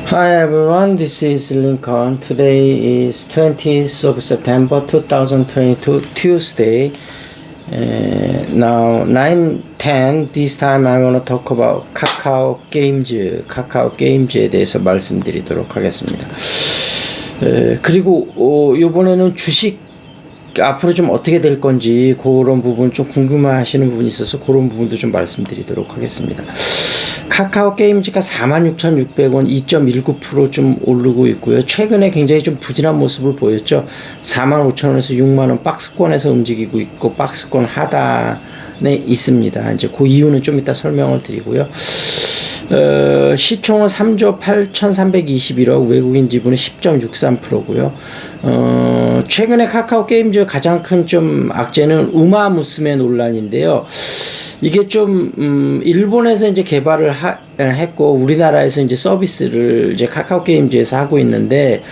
Hi everyone, this is Lincoln. Today is 20th of September 2022, Tuesday. Now 9:10. This time I want to talk about 카카오 게임즈에 대해서 말씀드리도록 하겠습니다. 그리고 이번에는 주식 앞으로 좀 어떻게 될 건지 그런 부분 좀 궁금해하시는 부분이 있어서 그런 부분도 좀 말씀드리도록 하겠습니다. 카카오 게임즈가 46,600원 2.19% 좀 오르고 있고요. 최근에 굉장히 좀 부진한 모습을 보였죠. 45,000원에서 6만원 박스권에서 움직이고 있고 박스권 하단에 있습니다. 이제 그 이유는 좀 이따 설명을 드리고요. 시총은 3조 8,321억, 외국인 지분은 10.63%고요. 최근에 카카오 게임즈의 가장 큰 좀 악재는 우마무스메 논란인데요. 이게 좀 일본에서 이제 개발을 했고 우리나라에서 이제 서비스를 이제 카카오 게임즈에서 하고 있는데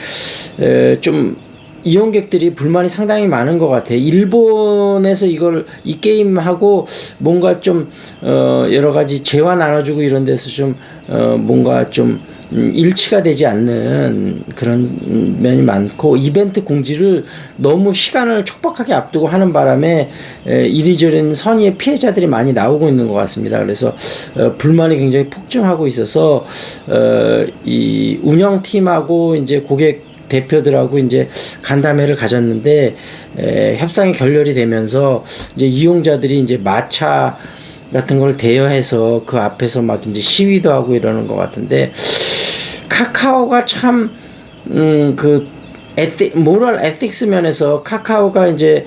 좀 이용객들이 불만이 상당히 많은 것 같아요. 일본에서 이 게임하고 뭔가 좀 여러 가지 재화 나눠주고 이런 데서 좀 뭔가 좀 일치가 되지 않는 그런 면이 많고, 이벤트 공지를 너무 시간을 촉박하게 앞두고 하는 바람에 이리저리 선의의 피해자들이 많이 나오고 있는 것 같습니다. 그래서 불만이 굉장히 폭증하고 있어서 이 운영팀하고 이제 고객 대표들하고 이제 간담회를 가졌는데 협상이 결렬이 되면서 이제 이용자들이 이제 마차 같은 걸 대여해서 그 앞에서 막 이제 시위도 하고 이러는 것 같은데, 카카오가 참 모럴 에틱스 면에서 카카오가 이제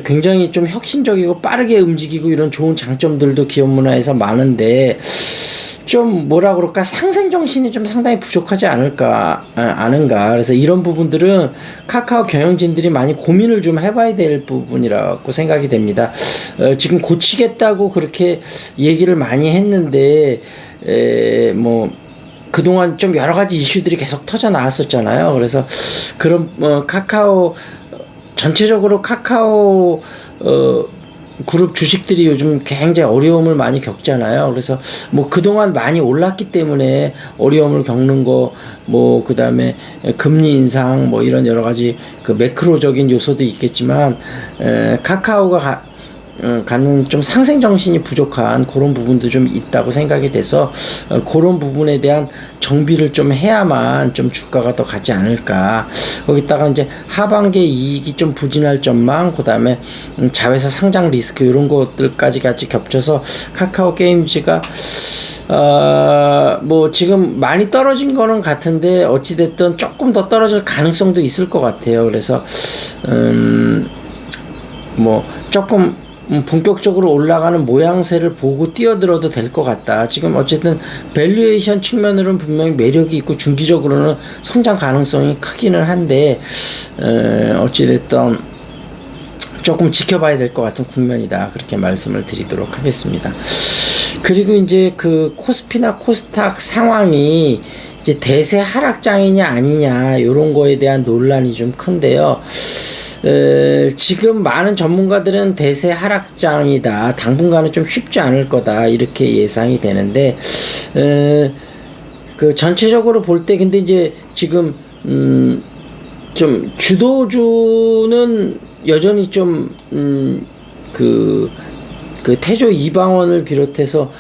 굉장히 좀 혁신적이고 빠르게 움직이고 이런 좋은 장점들도 기업 문화에서 많은데, 좀 뭐라 그럴까, 상생 정신이 좀 상당히 부족하지 아는가. 그래서 이런 부분들은 카카오 경영진들이 많이 고민을 좀 해봐야 될 부분이라고 생각이 됩니다. 지금 고치겠다고 그렇게 얘기를 많이 했는데 뭐 그동안 좀 여러 가지 이슈들이 계속 터져 나왔었잖아요. 그래서 그런 카카오 전체적으로 카카오 그룹 주식들이 요즘 굉장히 어려움을 많이 겪잖아요. 그래서 뭐 그동안 많이 올랐기 때문에 어려움을 겪는 거, 뭐 그다음에 금리 인상, 뭐 이런 여러 가지 그 매크로적인 요소도 있겠지만 카카오가 갖는 좀 상생 정신이 부족한 그런 부분도 좀 있다고 생각이 돼서 그런 부분에 대한 정비를 좀 해야만 좀 주가가 더 가지 않을까. 거기다가 이제 하반기 이익이 좀 부진할 전망, 그다음에 자회사 상장 리스크 이런 것들까지 같이 겹쳐서 카카오 게임즈가 뭐 지금 많이 떨어진 거는 같은데 어찌됐든 조금 더 떨어질 가능성도 있을 것 같아요. 그래서 뭐 조금 본격적으로 올라가는 모양새를 보고 뛰어들어도 될 것 같다. 지금 어쨌든 밸류에이션 측면으로는 분명히 매력이 있고 중기적으로는 성장 가능성이 크기는 한데 어찌됐든 조금 지켜봐야 될 것 같은 국면이다. 그렇게 말씀을 드리도록 하겠습니다. 그리고 이제 그 코스피나 코스닥 상황이 이제 대세 하락장이냐 아니냐 이런 거에 대한 논란이 좀 큰데요. 지금 많은 전문가들은 대세 하락장이다, 당분간은 좀 쉽지 않을 거다, 이렇게 예상이 되는데, 그 전체적으로 볼 때 근데 이제 지금 좀 주도주는 여전히 좀 그 태조 이방원을 비롯해서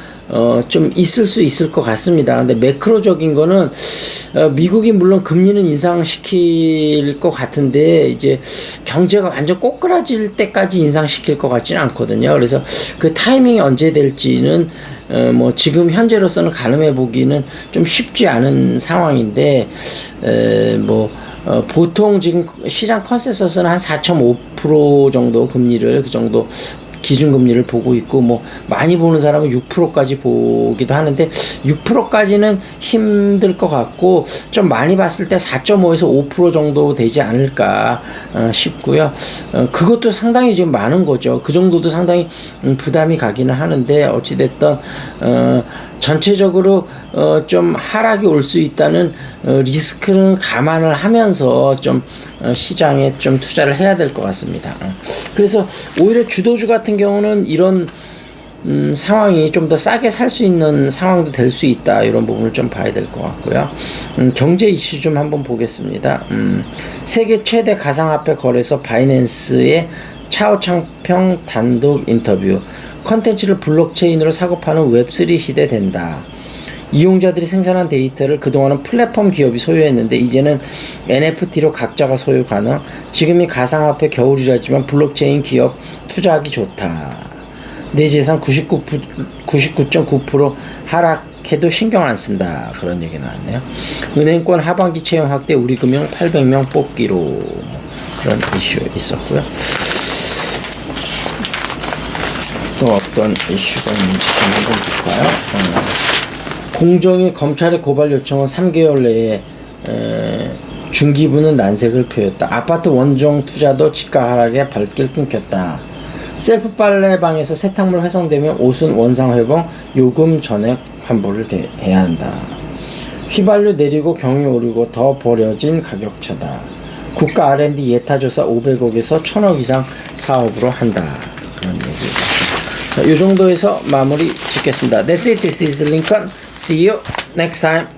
좀 있을 수 있을 것 같습니다. 근데 매크로적인 거는 미국이 물론 금리는 인상시킬 것 같은데 이제 경제가 완전 꼬꾸라질 때까지 인상시킬 것 같지는 않거든요. 그래서 그 타이밍이 언제 될지는 뭐 지금 현재로서는 가늠해 보기는 좀 쉽지 않은 상황인데 뭐 보통 지금 시장 컨센서스는 한 4.5% 정도 금리를, 그 정도 기준금리를 보고 있고, 뭐 많이 보는 사람은 6%까지 보기도 하는데 6%까지는 힘들 것 같고, 좀 많이 봤을 때 4.5에서 5% 정도 되지 않을까 싶고요. 그것도 상당히 지금 많은 거죠. 그 정도도 상당히 부담이 가기는 하는데, 어찌됐든 전체적으로 좀 하락이 올 수 있다는 리스크는 감안을 하면서 좀 시장에 좀 투자를 해야 될 것 같습니다. 그래서 오히려 주도주 같은 경우는 이런 상황이 좀 더 싸게 살 수 있는 상황도 될 수 있다. 이런 부분을 좀 봐야 될 것 같고요. 경제 이슈 좀 한번 보겠습니다. 세계 최대 가상화폐 거래소 바이낸스의 차오창평 단독 인터뷰. 컨텐츠를 블록체인으로 사고 파는 웹3 시대 된다. 이용자들이 생산한 데이터를 그동안은 플랫폼 기업이 소유했는데 이제는 NFT로 각자가 소유 가능. 지금이 가상화폐 겨울이라지만 블록체인 기업 투자하기 좋다. 내 재산 99.9% 하락해도 신경 안 쓴다. 그런 얘기 나왔네요. 은행권 하반기 채용 확대 우리금융 800명 뽑기로. 그런 이슈 있었고요. 또 어떤 이슈가 있는지 좀 한번 볼까요? 공정위 검찰의 고발 요청은 3개월 내에 중기부는 난색을 표했다. 아파트 원정 투자도 집가 하락에 발길 끊겼다. 셀프 빨래방에서 세탁물 훼손되면 옷은 원상 회복, 요금 전액 환불을 해야 한다. 휘발유 내리고 경유 오르고 더 버려진 가격차다. 국가 R&D 예타조사 500억에서 1000억 이상 사업으로 한다. 그런 얘기입니다. 이 정도에서 마무리 짓겠습니다. That's it. This is Lincoln. See you next time.